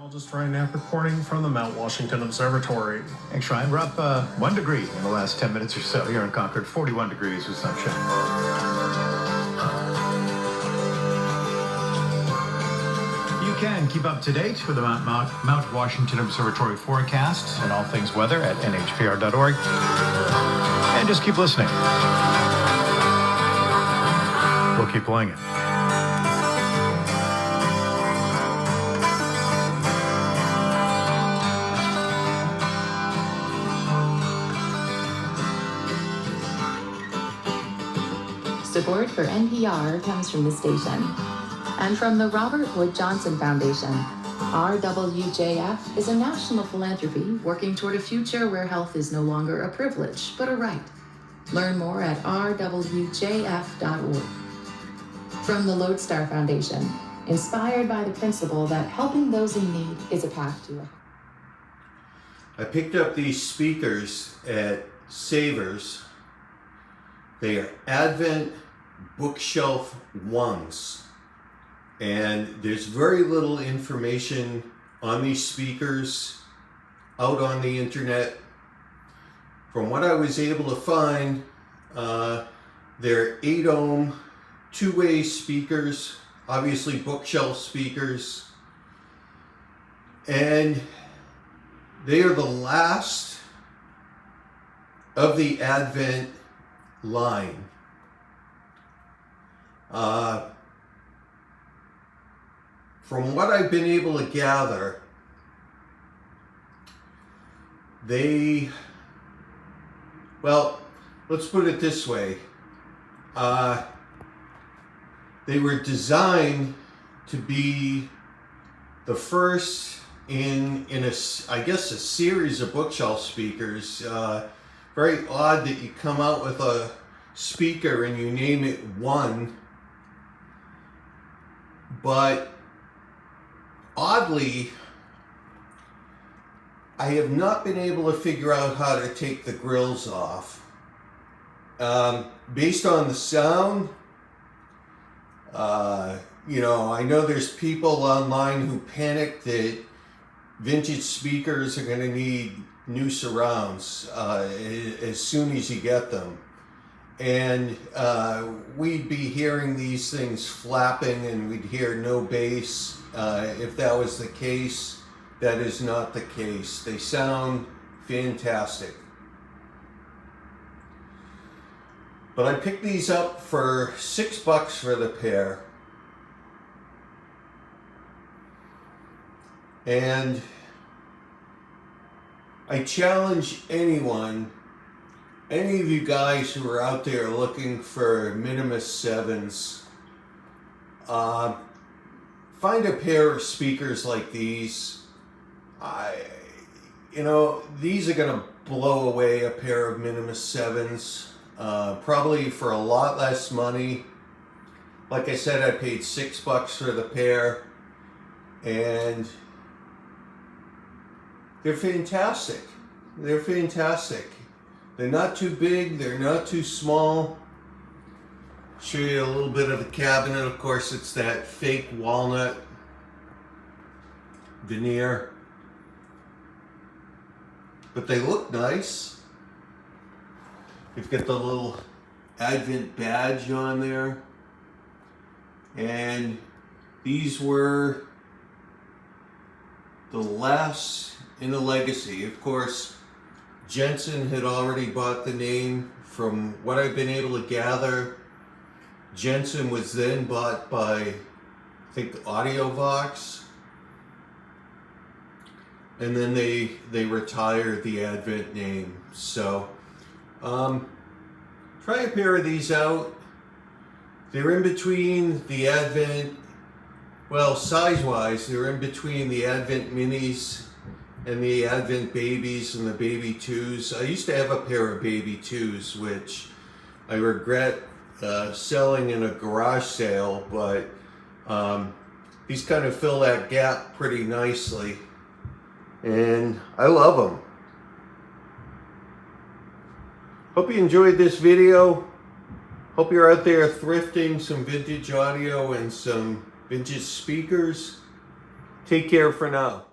Just right now reporting from the Mount Washington Observatory. Thanks, Ryan. We're up 1 degree in the last 10 minutes or so here in Concord. 41 degrees with sunshine. You can keep up to date with the Mount Washington Observatory forecast and all things weather at nhpr.org. And just keep listening. We'll keep playing it. Support for NPR comes from the station and from the Robert Wood Johnson Foundation. RWJF is a national philanthropy working toward a future where health is no longer a privilege, but a right. Learn more at rwjf.org. From the Lodestar Foundation, inspired by the principle that helping those in need is a path to a... I picked up these speakers at Savers. They are Advent bookshelf 1's, and there's very little information on these speakers out on the internet. From what I was able to find, they're 8-ohm two-way speakers, obviously bookshelf speakers, and they are the last of the Advent line. From what I've been able to gather, well, let's put it this way. They were designed to be the first in I guess a series of bookshelf speakers. Very odd that you come out with a speaker and you name it 1, but oddly, I have not been able to figure out how to take the grills off. Based on the sound, I know there's people online who panic that vintage speakers are going to need new surrounds as soon as you get them. And we'd be hearing these things flapping and we'd hear no bass. If that was the case, that is not the case. They sound fantastic. But I picked these up for $6 for the pair. And I challenge anyone, any of you guys who are out there looking for minimalist 7's, find a pair of speakers like these. These are going to blow away a pair of minimalist 7's, probably for a lot less money. Like I said, I paid $6 for the pair, and they're fantastic. They're fantastic. They're not too big, they're not too small. Show you a little bit of the cabinet. Of course, it's that fake walnut veneer. But they look nice. You've got the little Advent badge on there. And these were the last in the legacy. Of course, Jensen had already bought the name. From what I've been able to gather, Jensen was then bought by, I think, Audiovox. And then they retired the Advent name. So, try a pair of these out. They're in between the Advent, well, size-wise, they're in between the Advent Minis and the Advent Babies and the Baby 2s. I used to have a pair of Baby 2s, which I regret selling in a garage sale, but these kind of fill that gap pretty nicely. And I love them. Hope you enjoyed this video. Hope you're out there thrifting some vintage audio and some vintage speakers. Take care for now.